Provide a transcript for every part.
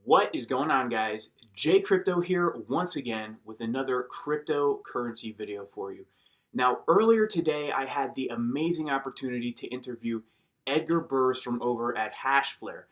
What is going on, guys? J Crypto here once again with another cryptocurrency video for you. Now, earlier today, I had the amazing opportunity to interview Edgar Bers from over at Hashflare.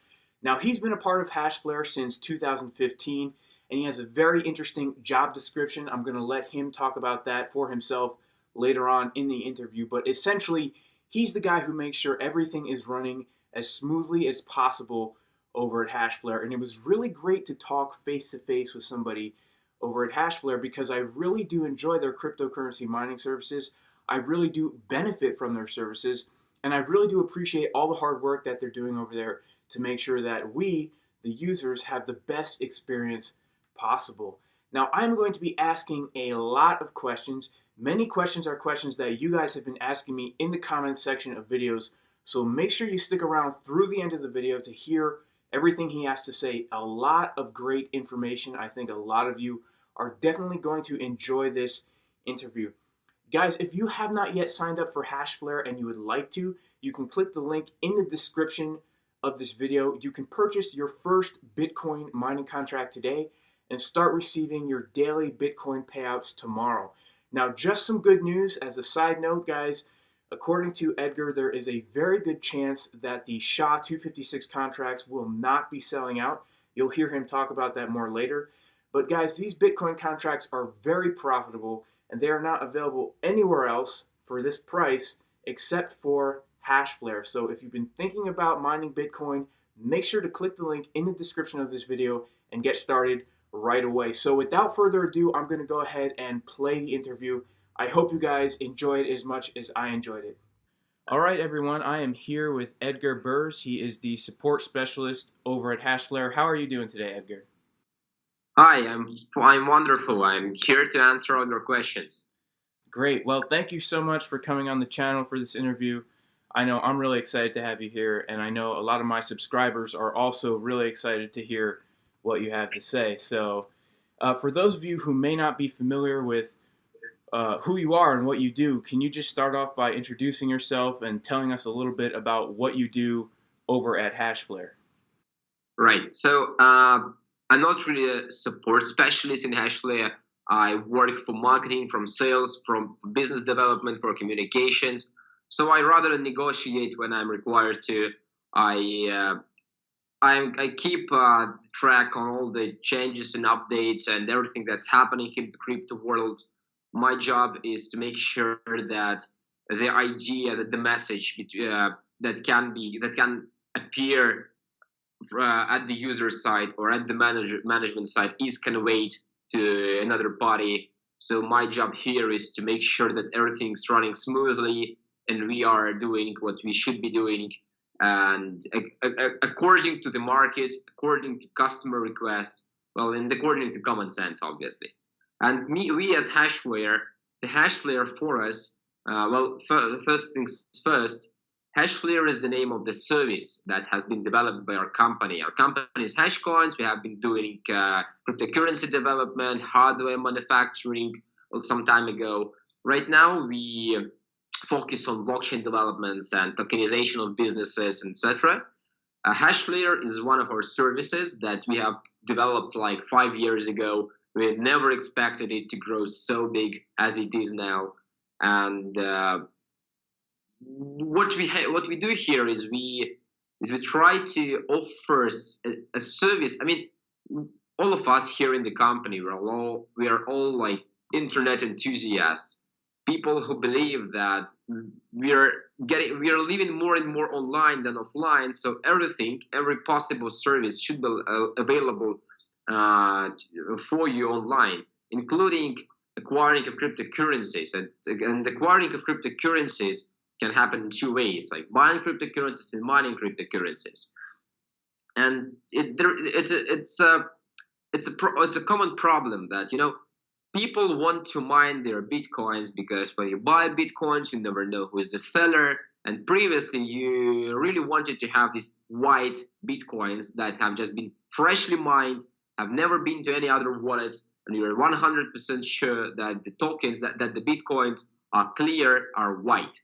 Now, he's been a part of Hashflare since 2015, and he has a very interesting job description. I'm going to let him talk about that for himself later on in the interview, but essentially, he's the guy who makes sure everything is running as smoothly as possible over at Hashflare, and it was really great to talk face to face with somebody over at Hashflare because I really do enjoy their cryptocurrency mining services. I really do benefit from their services, and I really do appreciate all the hard work that they're doing over there to make sure that we, the users, have the best experience possible. Now, I'm going to be asking a lot of questions. Many questions are questions that you guys have been asking me in the comments section of videos, so make sure you stick around through the end of the video to hear everything he has to say. A lot of great information. I think a lot of you are definitely going to enjoy this interview. Guys, if you have not yet signed up for Hashflare and you would like to, you can click the link in the description of this video. You can purchase your first Bitcoin mining contract today and start receiving your daily Bitcoin payouts tomorrow. Now, just some good news as a side note, guys. According to Edgar, there is a very good chance that the SHA-256 contracts will not be selling out. You'll hear him talk about that more later. But guys, these Bitcoin contracts are very profitable, and they are not available anywhere else for this price except for Hashflare. So if you've been thinking about mining Bitcoin, make sure to click the link in the description of this video and get started right away. So without further ado, I'm going to go ahead and play the interview. I hope you guys enjoyed it as much as I enjoyed it. All right, everyone, I am here with Edgar Bers. He is the support specialist over at Hashflare. How are you doing today, Edgar? Hi, I'm wonderful. I'm here to answer all your questions. Great. Well, thank you so much for coming on the channel for this interview. I know I'm really excited to have you here, and I know a lot of my subscribers are also really excited to hear what you have to say. So for those of you who may not be familiar with who you are and what you do, can you just start off by introducing yourself and telling us a little bit about what you do over at Hashflare? Right. So I'm not really a support specialist in Hashflare. I work for marketing, from sales, from business development, for communications. So I rather negotiate when I'm required to. I keep track on all the changes and updates and everything that's happening in the crypto world. My job is to make sure that the idea, that the message that can appear at the user side or at the management side is conveyed to another party. So my job here is to make sure that everything's running smoothly and we are doing what we should be doing, and according to the market, according to customer requests, well, and according to common sense, obviously. And we at Hashflare, the Hashflare for us, first things first, Hashflare is the name of the service that has been developed by our company. Our company is Hashcoins. We have been doing cryptocurrency development, hardware manufacturing some time ago. Right now, we focus on blockchain developments and tokenization of businesses, etc. Hashflare is one of our services that we have developed like 5 years ago. We had never expected it to grow so big as it is now. And what we do here is we try to offer a service. I mean, all of us here in the company, we are all like internet enthusiasts, people who believe that we are living more and more online than offline. So every possible service should be available for you online, including acquiring of cryptocurrencies. And acquiring of cryptocurrencies can happen in two ways, like buying cryptocurrencies and mining cryptocurrencies. And it's a common problem that, people want to mine their bitcoins because when you buy bitcoins, you never know who is the seller. And previously, you really wanted to have these white bitcoins that have just been freshly mined, have never been to any other wallets, and you're 100% sure that the tokens, that the bitcoins are clear, are white.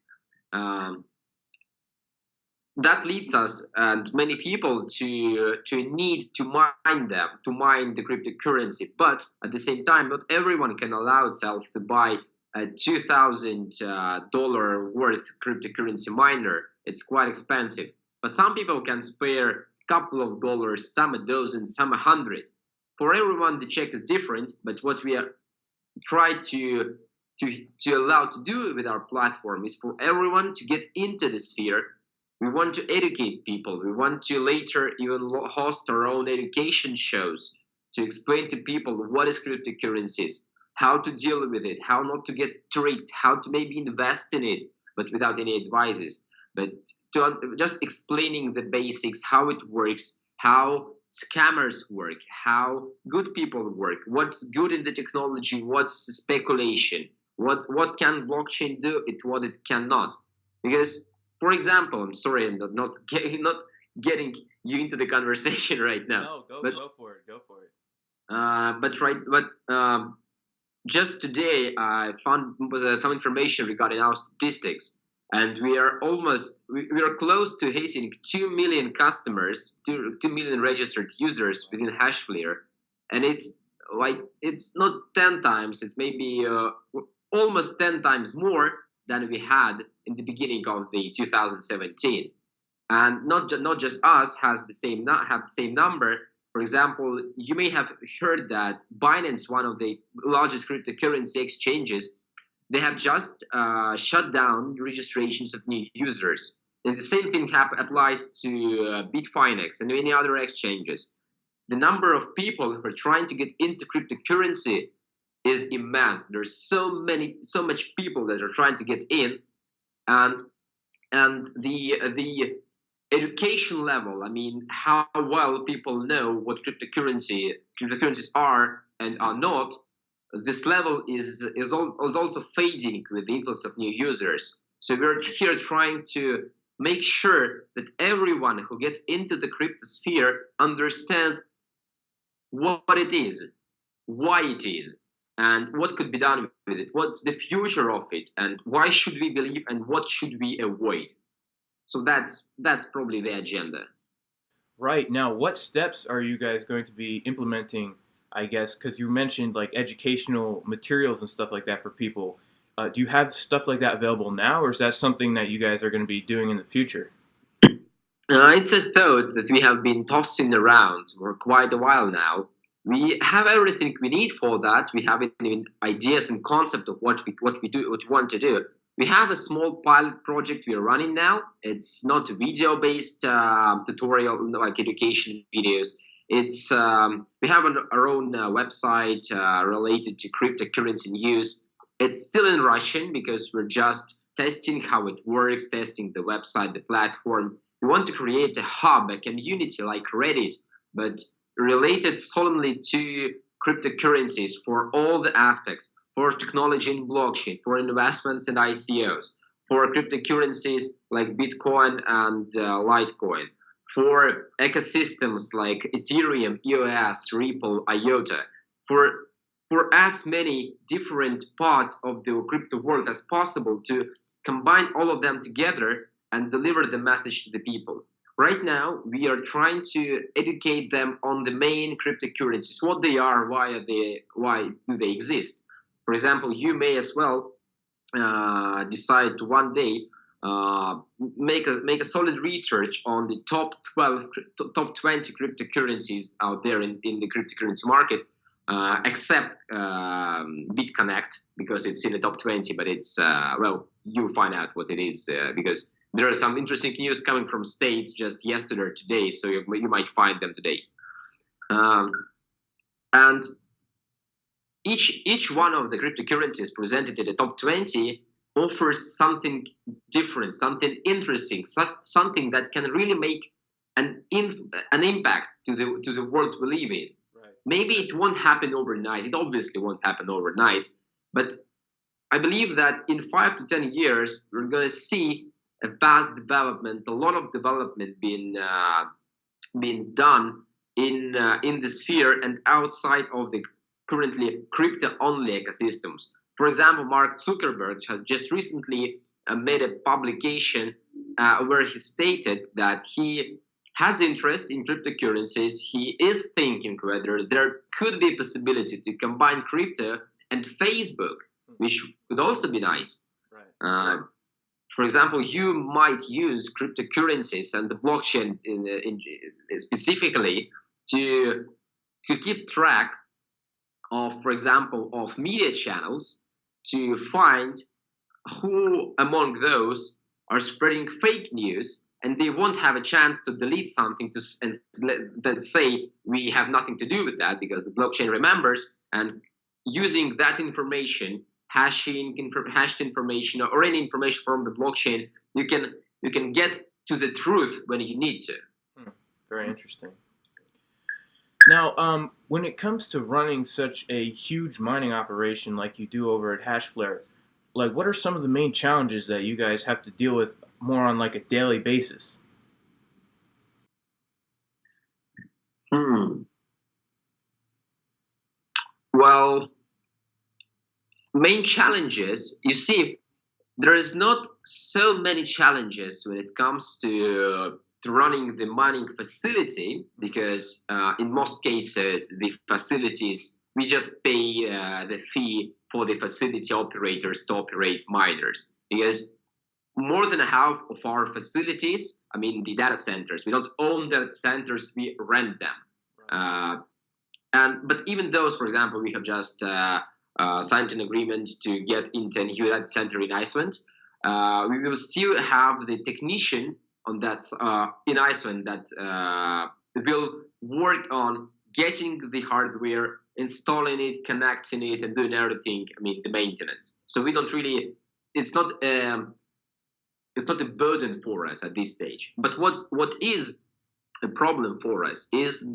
that leads us and many people to a need to mine them, to mine the cryptocurrency. But at the same time, not everyone can allow itself to buy a $2,000 worth cryptocurrency miner. It's quite expensive. But some people can spare a couple of dollars, some a dozen, some 100. For everyone, the check is different. But what we are try to allow to do with our platform is for everyone to get into the sphere. We want to educate people. We want to later even host our own education shows to explain to people what is cryptocurrencies, how to deal with it, how not to get tricked, how to maybe invest in it, but without any advices. But just explaining the basics, how it works, how scammers work, how good people work, what's good in the technology, what's speculation, what can blockchain do, what it cannot. Because, for example, I'm sorry, I'm not getting you into the conversation right now. No, But go for it. Go for it. but just today I found some information regarding our statistics, and we are close to hitting 2 million customers, 2 million registered users within Hashflare, and it's not 10 times, it's maybe almost 10 times more than we had in the beginning of the 2017. And not just us has the same have the same number. For example, you may have heard that Binance, one of the largest cryptocurrency exchanges, they have just shut down registrations of new users. And the same thing applies to Bitfinex and many other exchanges. The number of people who are trying to get into cryptocurrency is immense. There's so much people that are trying to get in, and the education level. I mean, how well people know what cryptocurrencies are and are not. This level is also fading with the influx of new users. So we're here trying to make sure that everyone who gets into the cryptosphere understand what it is, why it is, and what could be done with it, what's the future of it, and why should we believe and what should we avoid. So that's probably the agenda. Right. Now, what steps are you guys going to be implementing? I guess because you mentioned like educational materials and stuff like that for people. Do you have stuff like that available now, or is that something that you guys are going to be doing in the future? It's a thought that we have been tossing around for quite a while now. We have everything we need for that. We have even ideas and concept of what we want to do. We have a small pilot project we are running now. It's not video based tutorial like education videos. It's we have our own website related to cryptocurrency news. It's still in Russian because we're just testing how it works, testing the website, the platform. We want to create a hub, a community like Reddit, but related solely to cryptocurrencies for all the aspects, for technology and blockchain, for investments and ICOs, for cryptocurrencies like Bitcoin and Litecoin, for ecosystems like Ethereum, EOS, Ripple, IOTA, for as many different parts of the crypto world as possible to combine all of them together and deliver the message to the people. Right now, we are trying to educate them on the main cryptocurrencies, what they are, why do they exist. For example, you may as well decide to one day make a solid research on the top 20 cryptocurrencies out there in the cryptocurrency market, except BitConnect because it's in the top 20, but it's well, you'll find out what it is because there are some interesting news coming from states just yesterday or today, so you might find them today. And each one of the cryptocurrencies presented in the top 20 offers something different, something interesting, something that can really make an impact to the world we live in. Right. Maybe it won't happen overnight. It obviously won't happen overnight, but I believe that in 5 to 10 years we're going to see a vast development, a lot of development being done in the sphere and outside of the currently crypto-only ecosystems. For example, Mark Zuckerberg has just recently made a publication where he stated that he has interest in cryptocurrencies. He is thinking whether there could be a possibility to combine crypto and Facebook, which would also be nice. Right. For example, you might use cryptocurrencies and the blockchain specifically to keep track of, for example, of media channels, to find who among those are spreading fake news, and they won't have a chance to delete something and then say we have nothing to do with that because the blockchain remembers. And using that information, hashed information, or any information from the blockchain, you can get to the truth when you need to. Very interesting. Now, when it comes to running such a huge mining operation like you do over at Hashflare, like what are some of the main challenges that you guys have to deal with more on like a daily basis? Well, main challenges, you see, there is not so many challenges when it comes to running the mining facility, because in most cases the facilities, we just pay the fee for the facility operators to operate miners, because more than half of our facilities, I mean the data centers, we don't own data centers, we rent them. But even those, for example, we have just signed an agreement to get into a new data center in Iceland. We will still have the technician on that in Iceland that will work on getting the hardware, installing it, connecting it, and doing everything. I mean, the maintenance. So we don't really. It's not a burden for us at this stage. But what is a problem for us is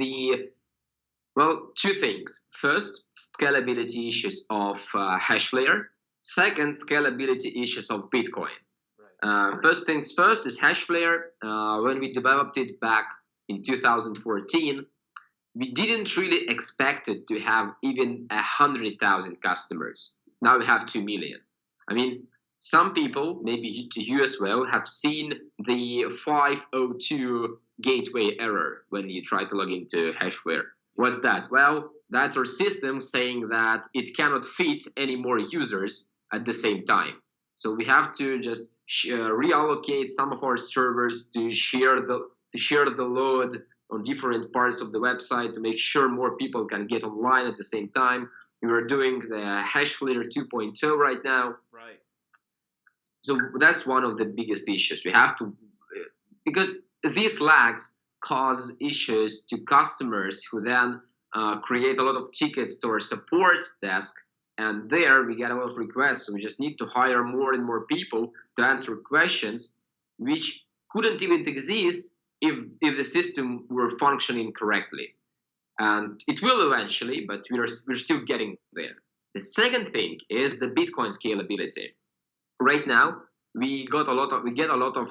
two things. First, scalability issues of Hashflare. Second, scalability issues of Bitcoin. First things first is Hashflare. When we developed it back in 2014, we didn't really expect it to have even 100,000 customers. Now we have 2 million. I mean, some people, maybe you as well, have seen the 502 gateway error when you try to log into Hashflare. What's that? Well, that's our system saying that it cannot fit any more users at the same time. So we have to just reallocate some of our servers to share the load on different parts of the website to make sure more people can get online at the same time. We are doing the Hashflare 2.0 right now. Right. So that's one of the biggest issues. We have to, because these lags cause issues to customers who then create a lot of tickets to our support desk, and there we get a lot of requests. So we just need to hire more and more people to answer questions which couldn't even exist if the system were functioning correctly. And it will eventually, but we're still getting there. The second thing is the Bitcoin scalability. Right now, we get a lot of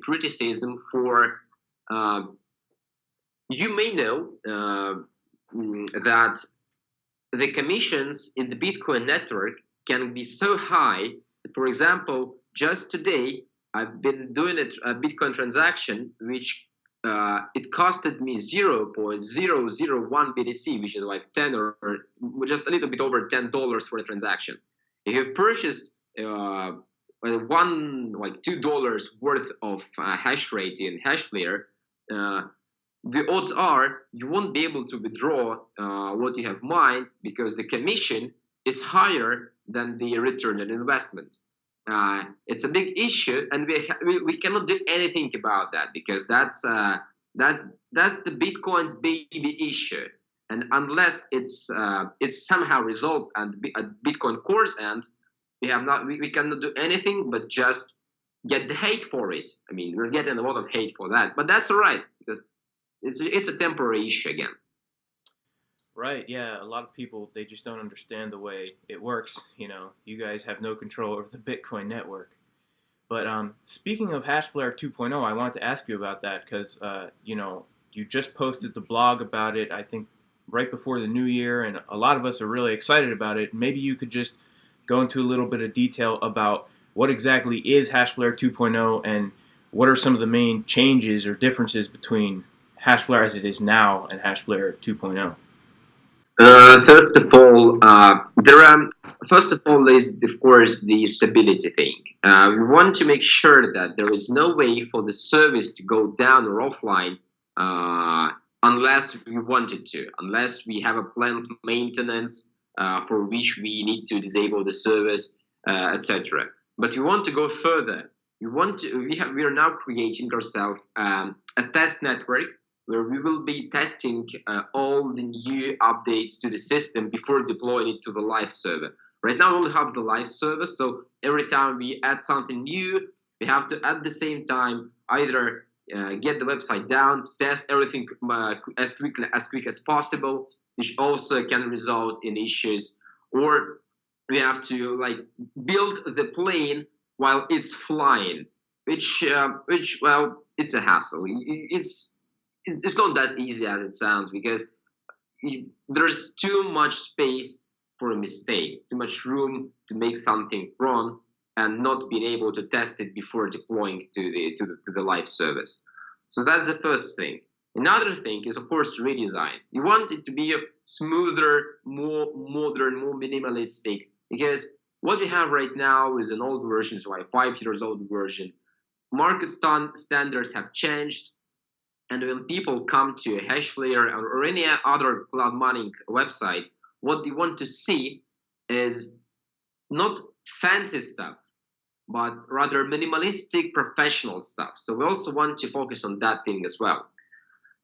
criticism for. You may know that the commissions in the Bitcoin network can be so high that, for example, just today I've been doing a Bitcoin transaction which it costed me 0.001 BTC, which is like 10 or just a little bit over $10 for the transaction. If you've purchased $2 worth of hash rate in Hashflare, the odds are you won't be able to withdraw what you have mined because the commission is higher than the return on investment. It's a big issue, and we cannot do anything about that because that's the Bitcoin's baby issue. And unless it's somehow resolved at Bitcoin Core's end, we cannot do anything but just get the hate for it. I mean, we're getting a lot of hate for that, but that's all right because it's a temporary issue again. Right, yeah. A lot of people, they just don't understand the way it works. You know, you guys have no control over the Bitcoin network. But speaking of Hashflare 2.0, I wanted to ask you about that because, you just posted the blog about it, I think, right before the new year, and a lot of us are really excited about it. Maybe you could just go into a little bit of detail about what exactly is Hashflare 2.0, and what are some of the main changes or differences between Hashflare as it is now and Hashflare 2.0? First of all, there are first of all is of course the stability thing. We want to make sure that there is no way for the service to go down or offline unless we want it to, unless we have a planned maintenance for which we need to disable the service, etc. But we want to go further. We are now creating ourselves a test network where we will be testing all the new updates to the system before deploying it to the live server. Right now, we only have the live server, so every time we add something new, we have to at the same time either get the website down, test everything quick as possible, which also can result in issues, or we have to like build the plane while it's flying, which well, it's a hassle. It's not that easy as it sounds because there's too much space for a mistake, too much room to make something wrong and not being able to test it before deploying to the live service. So that's the first thing. Another thing is, of course, redesign. You want it to be a smoother, more modern, more minimalistic, because what we have right now is an old version, so a 5 years old version. Market standards have changed, and when people come to a Hashflare or any other cloud mining website, what they want to see is not fancy stuff, but rather minimalistic professional stuff. So we also want to focus on that thing as well.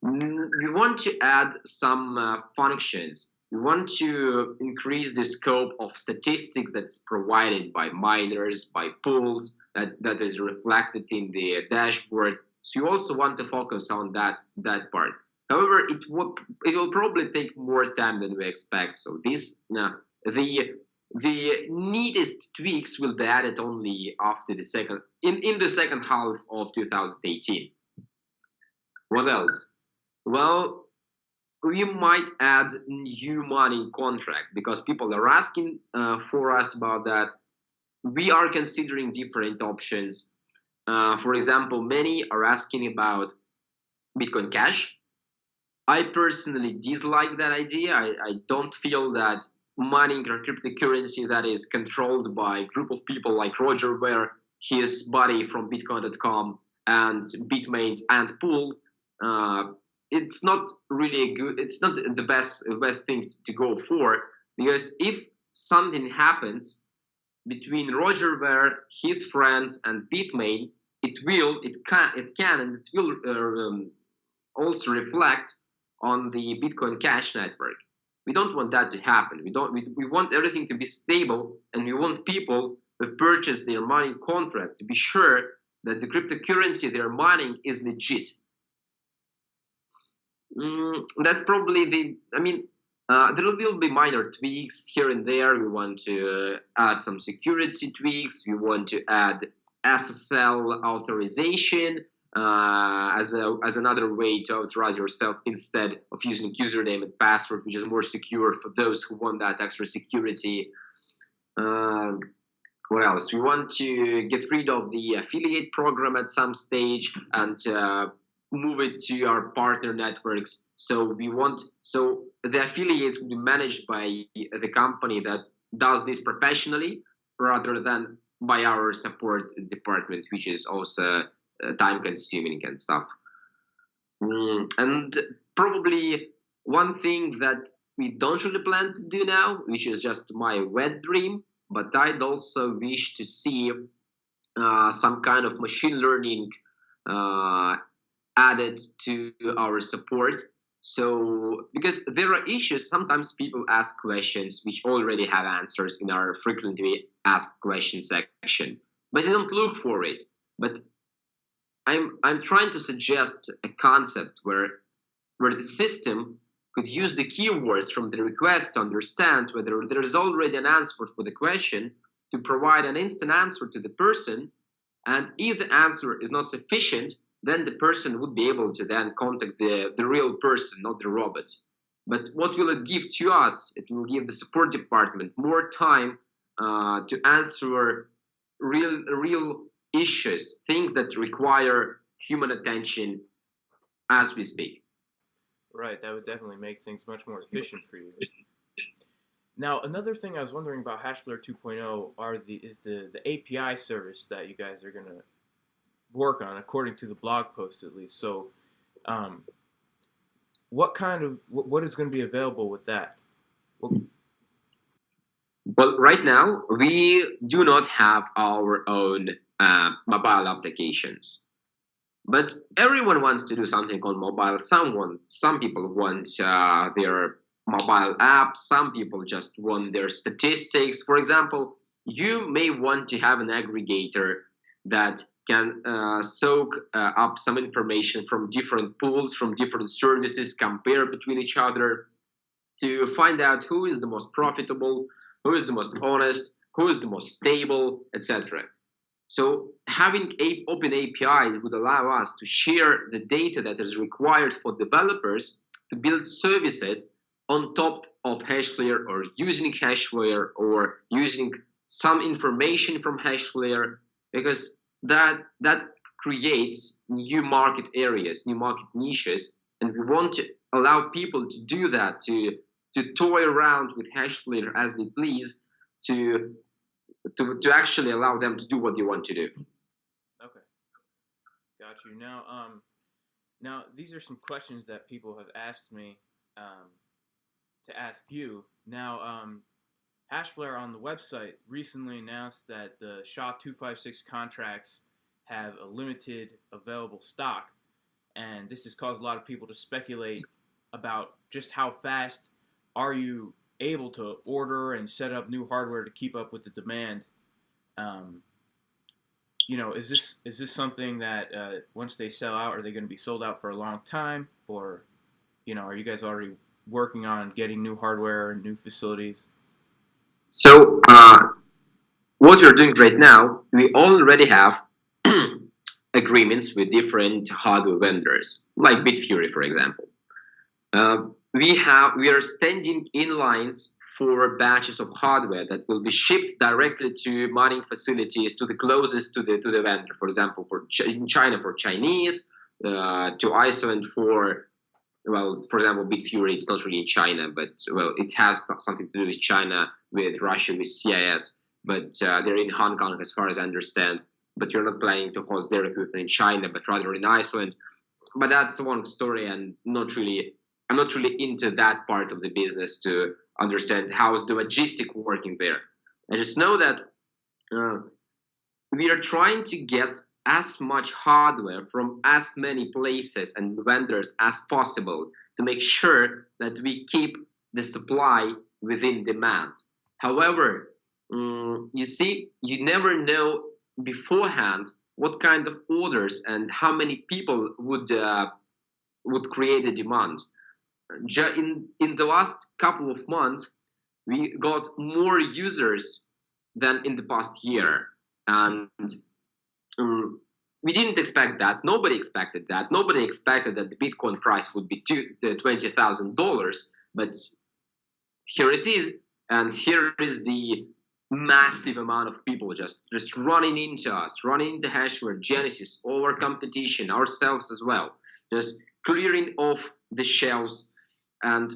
We want to add some functions. We want to increase the scope of statistics that's provided by miners, by pools, that is reflected in the dashboard. So you also want to focus on that part. However, it will probably take more time than we expect. So the neatest tweaks will be added only after in the second half of 2018. What else? Well, we might add new mining contracts because people are asking for us about that. We are considering different options. For example, many are asking about Bitcoin Cash. I personally dislike that idea. I don't feel that mining a cryptocurrency that is controlled by a group of people like Roger Ver, his buddy from bitcoin.com, and Bitmains and Pool, it's not really good. It's not the best thing to go for, because if something happens between Roger Ver, his friends, and Bitmain, it can, and it will also reflect on the Bitcoin Cash network. We don't want that to happen. We want everything to be stable, and we want people who purchase their mining contract to be sure that the cryptocurrency they're mining is legit. That's probably there will be minor tweaks here and there. We want to add some security tweaks. We want to add SSL authorization as another way to authorize yourself instead of using username and password, which is more secure for those who want that extra security. What else? We want to get rid of the affiliate program at some stage and move it to our partner networks. So the affiliates will be managed by the company that does this professionally, rather than by our support department, which is also time consuming and stuff. And probably one thing that we don't really plan to do now, which is just my wet dream, but I'd also wish to see some kind of machine learning added to our support. So, because there are issues, sometimes people ask questions which already have answers in our frequently asked questions section, but they don't look for it. But I'm trying to suggest a concept where the system could use the keywords from the request to understand whether there is already an answer for the question, to provide an instant answer to the person, and if the answer is not sufficient, then the person would be able to then contact the real person, not the robot. But what will it give to us? It will give the support department more time to answer real issues, things that require human attention as we speak. Right, that would definitely make things much more efficient for you. Now, another thing I was wondering about Hashflare 2.0 is the API service that you guys are gonna work on, according to the blog post at least. So, um, what is going to be available with that? What, Well, right now we do not have our own mobile applications, but everyone wants to do something on mobile. Some people want their mobile app. Some people just want their statistics. For example, you may want to have an aggregator that can soak up some information from different pools, from different services, compare between each other to find out who is the most profitable, who is the most honest, who is the most stable, etc. So having open APIs would allow us to share the data that is required for developers to build services on top of Hashflare, or using Hashflare, or using some information from Hashflare, because that creates new market areas, new market niches, and we want to allow people to do that, to toy around with Hashflare as they please, to to actually allow them to do what they want to do. okay, got you. Now these are some questions that people have asked me um, to ask you. Now, Hashflare on the website recently announced that the SHA-256 contracts have a limited available stock, and this has caused a lot of people to speculate about just how fast are you able to order and set up new hardware to keep up with the demand. Um, is this something that once they sell out, are they going to be sold out for a long time, or are you guys already working on getting new hardware and new facilities? So what we're doing right now, we already have agreements with different hardware vendors, like Bitfury, for example. We are standing in lines for batches of hardware that will be shipped directly to mining facilities, to the closest to the vendor. For example, in China for Chinese, to Iceland for, well, for example, Bitfury. It's not really in China, but well, it has something to do with China, with Russia, with CIS. But they're in Hong Kong, as far as I understand. But you're not planning to host their equipment in China, but rather in Iceland. But that's one story, and I'm not really into that part of the business to understand how is the logistic working there. I just know that uh, we are trying to get as much hardware from as many places and vendors as possible to make sure that we keep the supply within demand. However, you see, you never know beforehand what kind of orders and how many people would create a demand. In the last couple of months, we got more users than in the past year, and um, we didn't expect that. Nobody expected that. Nobody expected that the Bitcoin price would be $20,000. But here it is, and here is the massive amount of people just running into us, running into Hashware, Genesis, all our competition, ourselves as well, just clearing off the shelves. And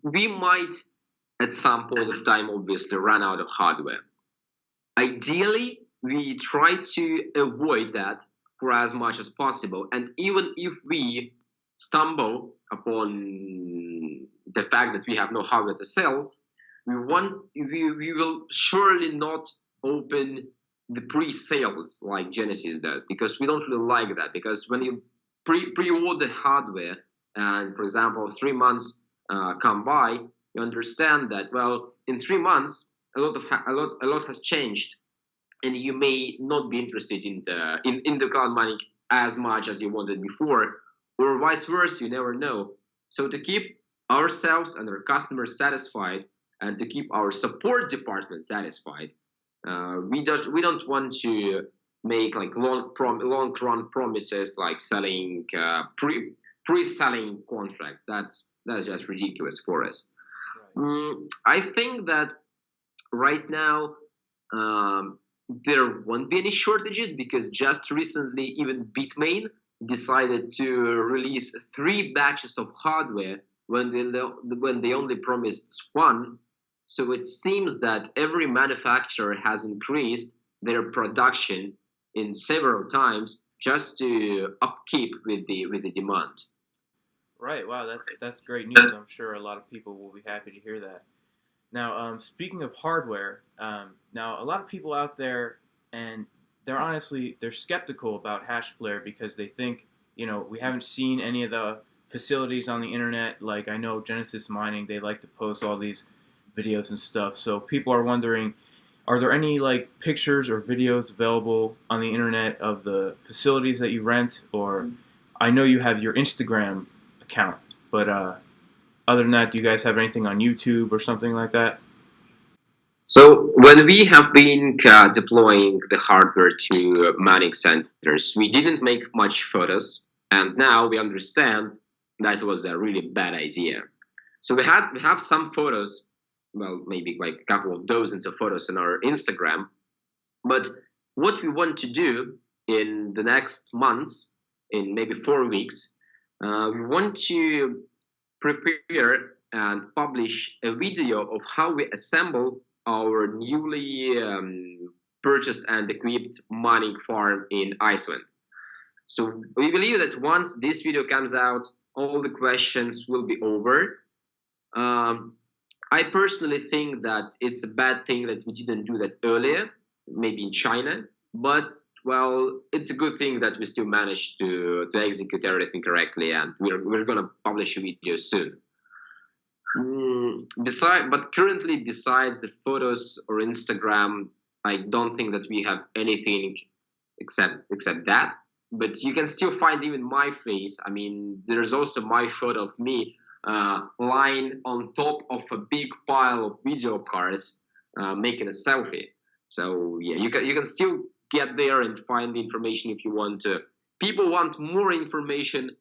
we might, at some point of time, obviously run out of hardware. Ideally, we try to avoid that for as much as possible. And even if we stumble upon the fact that we have no hardware to sell, we will surely not open the pre-sales like Genesis does, because we don't really like that. Because when you pre-order hardware, and for example 3 months come by, you understand that, well, in 3 months a lot has changed, and you may not be interested in the cloud mining as much as you wanted before, or vice versa. You never know. So to keep ourselves and our customers satisfied, and to keep our support department satisfied, we don't want to make like long run promises, like selling pre selling contracts. That's just ridiculous for us. Right. I think that right now there won't be any shortages because just recently, even Bitmain decided to release 3 batches of hardware when they only promised one. So it seems that every manufacturer has increased their production in several times just to upkeep with the demand. Right. Wow, that's great news. I'm sure a lot of people will be happy to hear that. Now, speaking of hardware, now a lot of people out there, and they're skeptical about Hashflare because they think, we haven't seen any of the facilities on the internet. Like I know Genesis Mining, they like to post all these videos and stuff. So people are wondering, are there any like pictures or videos available on the internet of the facilities that you rent? Or I know you have your Instagram account, but other than that, do you guys have anything on YouTube or something like that? So when we have been deploying the hardware to mining centers, we didn't make much photos, and now we understand that was a really bad idea. So we have some photos, well, maybe like a couple of dozens of photos on our Instagram. But what we want to do in the next months, in maybe 4 weeks, we want to prepare and publish a video of how we assemble our newly purchased and equipped mining farm in Iceland. So we believe that once this video comes out, all the questions will be over. Um, I personally think that it's a bad thing that we didn't do that earlier, maybe in China, but well, it's a good thing that we still managed to execute everything correctly, and we're gonna publish a video soon. But currently, besides the photos or Instagram, I don't think that we have anything except that. But you can still find even my face. I mean, there's also my photo of me lying on top of a big pile of video cards, making a selfie. So yeah, you can still get there and find the information if you want to. People want more information,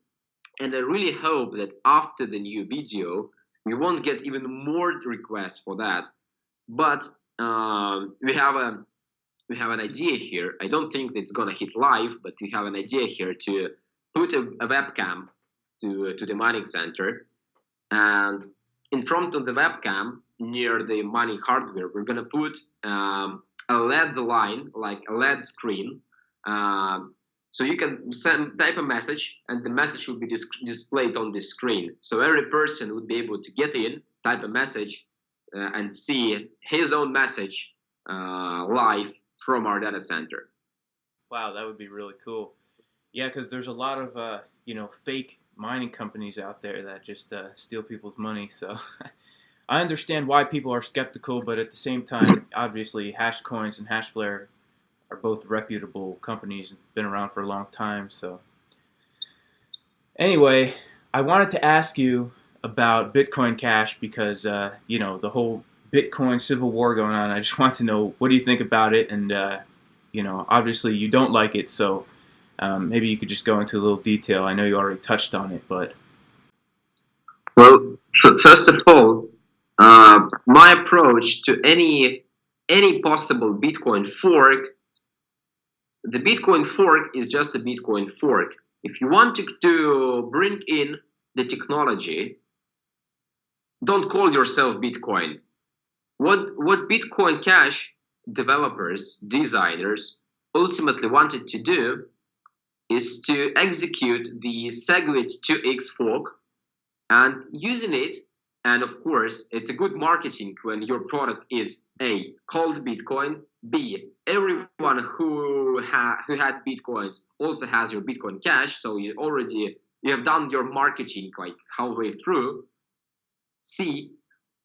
and I really hope that after the new video, we won't get even more requests for that. But we have an idea here. I don't think it's gonna hit live, but we have an idea here to put a webcam to the mining center, and in front of the webcam near the mining hardware, we're gonna put a LED line, like a LED screen. So you can type a message, and the message will be displayed on the screen. So every person would be able to get in, type a message, and see his own message live from our data center. Wow, that would be really cool. Yeah, because there's a lot of fake mining companies out there that just steal people's money. So I understand why people are skeptical, but at the same time, obviously, Hashcoins and Hashflare are both reputable companies and been around for a long time. So anyway, I wanted to ask you about Bitcoin Cash because the whole Bitcoin civil war going on. I just want to know, what do you think about it? And obviously you don't like it, so maybe you could just go into a little detail. I know you already touched on it, but Well, first of all, my approach to any possible Bitcoin fork, the Bitcoin fork is just a Bitcoin fork. If you want to bring in the technology, don't call yourself Bitcoin. What Bitcoin Cash developers, designers ultimately wanted to do is to execute the Segwit 2x fork and using it. And of course, it's a good marketing when your product is A, called Bitcoin, B, everyone who had Bitcoins also has your Bitcoin Cash, so you have done your marketing like halfway through. C,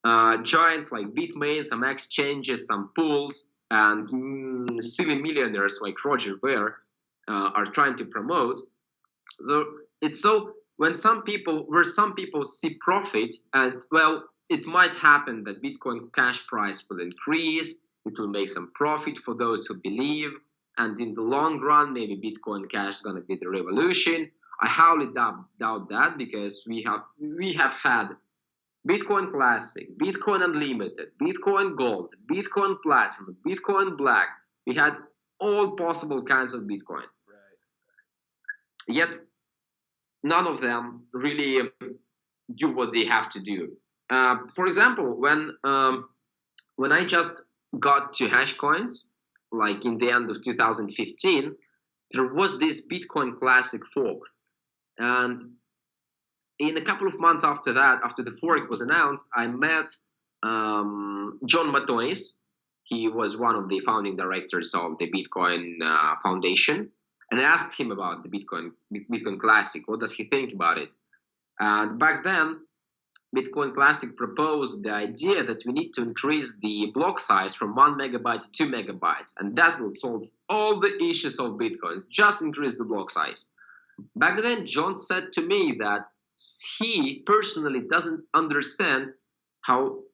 giants like Bitmain, some exchanges, some pools, and silly millionaires like Roger Ver are trying to promote. It's so where some people see profit, and well, it might happen that Bitcoin Cash price will increase. It will make some profit for those who believe, and in the long run, maybe Bitcoin Cash is going to be the revolution. I highly doubt that because we have had Bitcoin Classic, Bitcoin Unlimited, Bitcoin Gold, Bitcoin Platinum, Bitcoin Black. We had all possible kinds of Bitcoin. Right. Yet none of them really do what they have to do. For example, when I just got to Hashcoins, like in the end of 2015, there was this Bitcoin Classic fork, and in a couple of months after that, after the fork was announced, I met John Matonis. He was one of the founding directors of the Bitcoin Foundation, and I asked him about the Bitcoin Classic. What does he think about it? And back then, Bitcoin Classic proposed the idea that we need to increase the block size from 1 megabyte to 2 megabytes, and that will solve all the issues of Bitcoin. Just increase the block size. Back then, John said to me that he personally doesn't understand how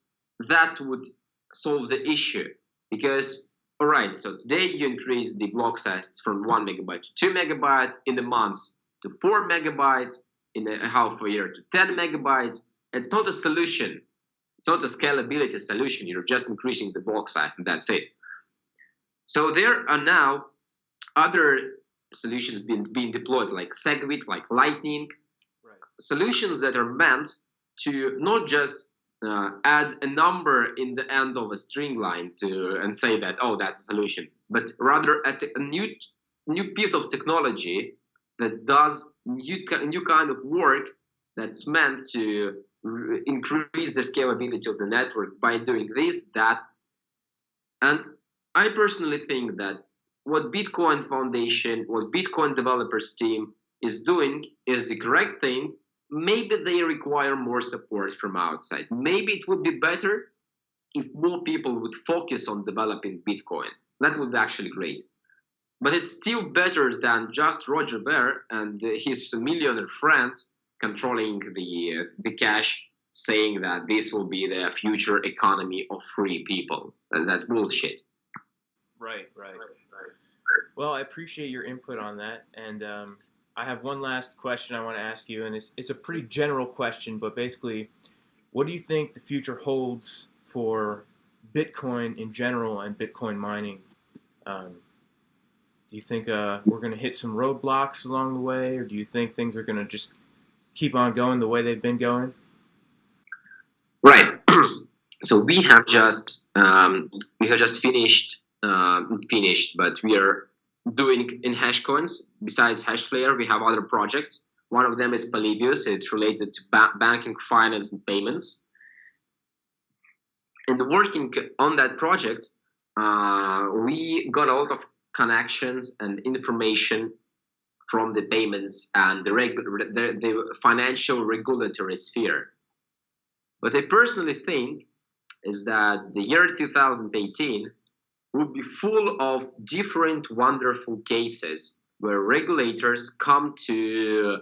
that would solve the issue. Because, all right, so today you increase the block size from 1 megabyte to 2 megabytes, in the months to 4 megabytes, in a half a year to 10 megabytes. It's not a solution. It's not a scalability solution. You're just increasing the block size and that's it. So there are now other solutions being deployed, like SegWit, like Lightning, Right. solutions that are meant to not just add a number in the end of a string line and say that, oh, that's a solution, but rather a new piece of technology that does new kind of work that's meant to increase the scalability of the network by doing this, that. And I personally think that what Bitcoin Foundation, what Bitcoin developers team is doing is the correct thing. Maybe they require more support from outside. Maybe it would be better if more people would focus on developing Bitcoin. That would be actually great. But it's still better than just Roger Ver and his millionaire friends controlling the cash, saying that this will be the future economy of free people. And that's bullshit. Right. Well, I appreciate your input on that, and I have one last question I want to ask you, and it's a pretty general question, but basically, what do you think the future holds for Bitcoin in general and Bitcoin mining? Do you think we're going to hit some roadblocks along the way, or do you think things are going to just keep on going the way they've been going? Right. So we have just finished, but we are doing in Hashcoins. Besides Hashflare, we have other projects. One of them is Polybius. It's related to banking, finance, and payments. And working on that project, we got a lot of connections and information from the payments and the financial regulatory sphere. What I personally think is that the year 2018 would be full of different wonderful cases where regulators come to,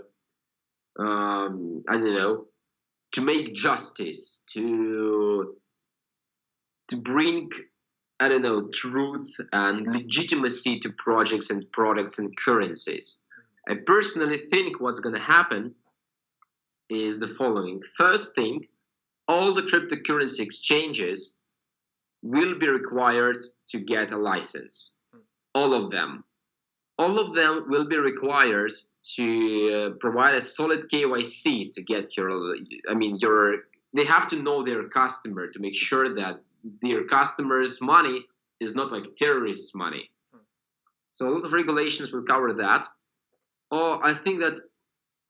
I don't know, to make justice, to bring, I don't know, truth and legitimacy to projects and products and currencies. I personally think what's going to happen is the following. First thing, all the cryptocurrency exchanges will be required to get a license. All of them. All of them will be required to provide a solid KYC to get they have to know their customer to make sure that their customers' money is not like terrorists' money. So a lot of regulations will cover that. Or I think that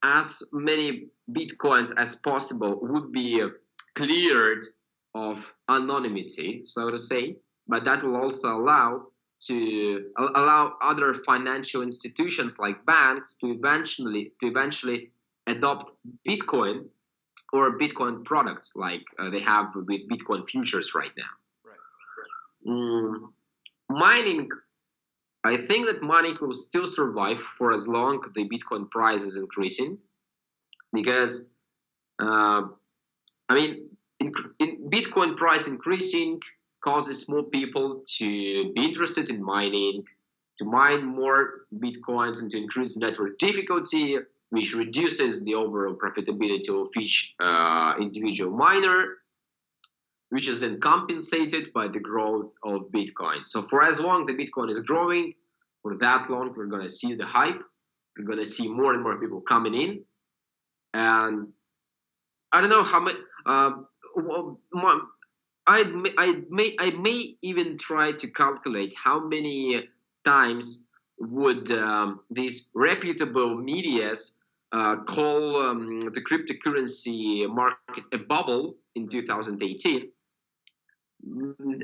as many Bitcoins as possible would be cleared of anonymity, so to say, but that will also allow other financial institutions like banks to eventually adopt Bitcoin or Bitcoin products like they have with Bitcoin futures right now. Right. Mining, I think that mining will still survive for as long as the Bitcoin price is increasing, because in Bitcoin price increasing causes more people to be interested in mining, to mine more Bitcoins and to increase network difficulty. which reduces the overall profitability of each individual miner, which is then compensated by the growth of Bitcoin. So for as long the Bitcoin is growing, for that long, we're going to see the hype. We're going to see more and more people coming in. And I don't know how much. I may even try to calculate how many times would these reputable medias call the cryptocurrency market a bubble in 2018.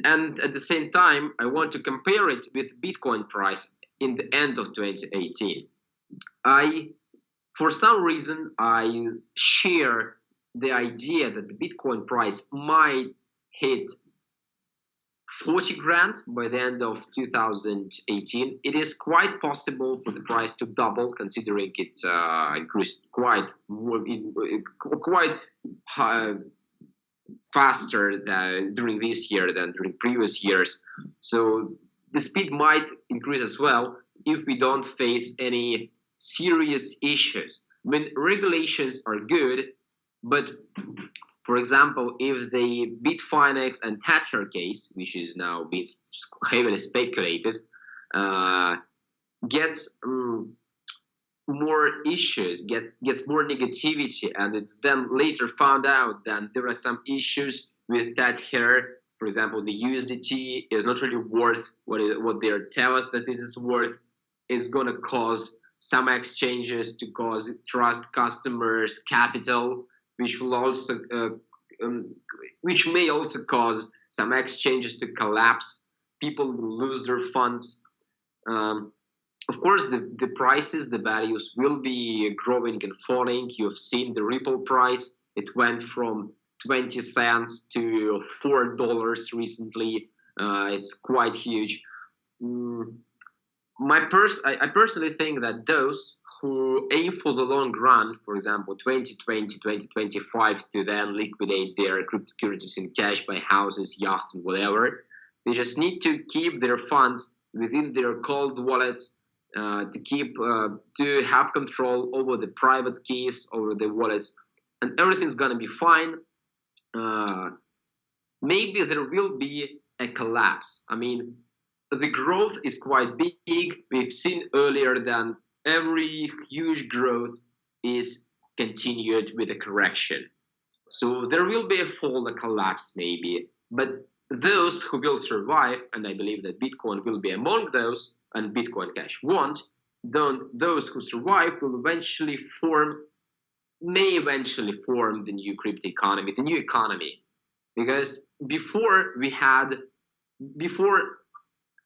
And at the same time, I want to compare it with Bitcoin price in the end of 2018. For some reason, I share the idea that the Bitcoin price might hit 40 grand by the end of 2018. It is quite possible for the price to double, considering it increased quite faster during this year than during previous years. So the speed might increase as well if we don't face any serious issues. I mean, regulations are good, but for example, if the Bitfinex and Tether case, which is now being heavily speculated, gets more issues, gets more negativity, and it's then later found out that there are some issues with Tether. For example, the USDT is not really worth what they tell us that it is worth. It's going to cause some exchanges to cause trust customers capital, which will also which may also cause some exchanges to collapse. People will lose their funds. Of course, the prices, the values will be growing and falling. You've seen the Ripple price. It went from 20 cents to $4 recently. It's quite huge. I personally think that those who aim for the long run, for example, 2020, 2025, to then liquidate their cryptocurrencies in cash, buy houses, yachts, and whatever, they just need to keep their funds within their cold wallets, to have control over the private keys, over the wallets, and everything's gonna be fine. Maybe there will be a collapse. I mean, the growth is quite big. We've seen earlier that every huge growth is continued with a correction. So there will be a fall, a collapse maybe, but those who will survive, and I believe that Bitcoin will be among those, and Bitcoin Cash won't, those who survive will may eventually form the new crypto economy, the new economy. Because before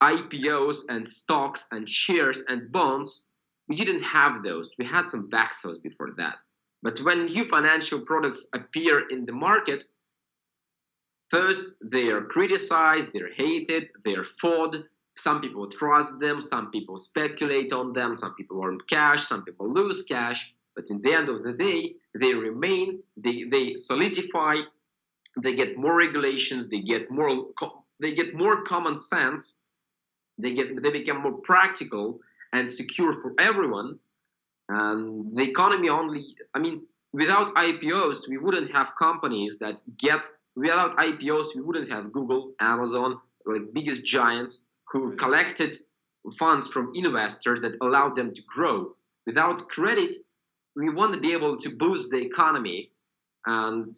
IPOs and stocks and shares and bonds, we didn't have those. We had some Vaxos before that. But when new financial products appear in the market, first they are criticized, they're hated, they're fought. Some people trust them, some people speculate on them, some people earn cash, some people lose cash. But in the end of the day, they remain, they solidify, they get more regulations, they get more common sense, they become more practical and secure for everyone. And the economy without IPOs, we wouldn't have companies without IPOs, we wouldn't have Google, Amazon, like biggest giants who collected funds from investors that allowed them to grow. Without credit, we won't be able to boost the economy. And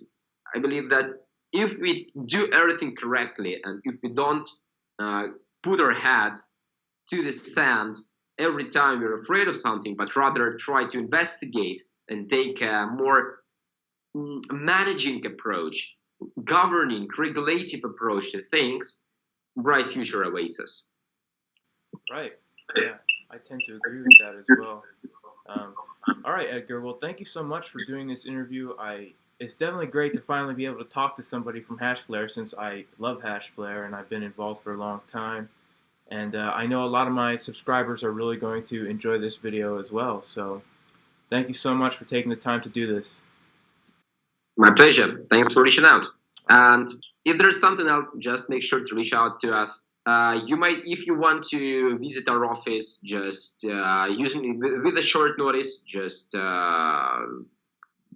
I believe that if we do everything correctly, and if we don't put our heads to the sand every time we're afraid of something, but rather try to investigate and take a more managing approach, governing, regulative approach to things, bright future awaits us. Right. Yeah, I tend to agree with that as well. All right, Edgar. Well, thank you so much for doing this interview. It's definitely great to finally be able to talk to somebody from Hashflare, since I love Hashflare and I've been involved for a long time. And I know a lot of my subscribers are really going to enjoy this video as well. So thank you so much for taking the time to do this. My pleasure. Thanks for reaching out. And if there's something else, just make sure to reach out to us. You might, if you want to visit our office, just using with a short notice, just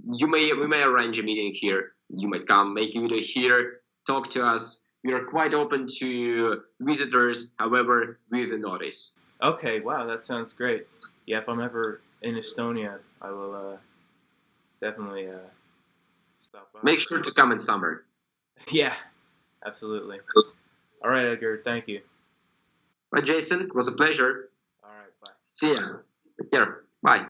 we may arrange a meeting here. You might come, make a video here, talk to us. We are quite open to visitors, however, with a notice. Okay, wow, that sounds great. Yeah, if I'm ever in Estonia, I will definitely stop by. Make sure to come in summer. Yeah, absolutely. All right, Edgar, thank you. Right, Jason, it was a pleasure. All right, bye. See ya. Take care. Bye.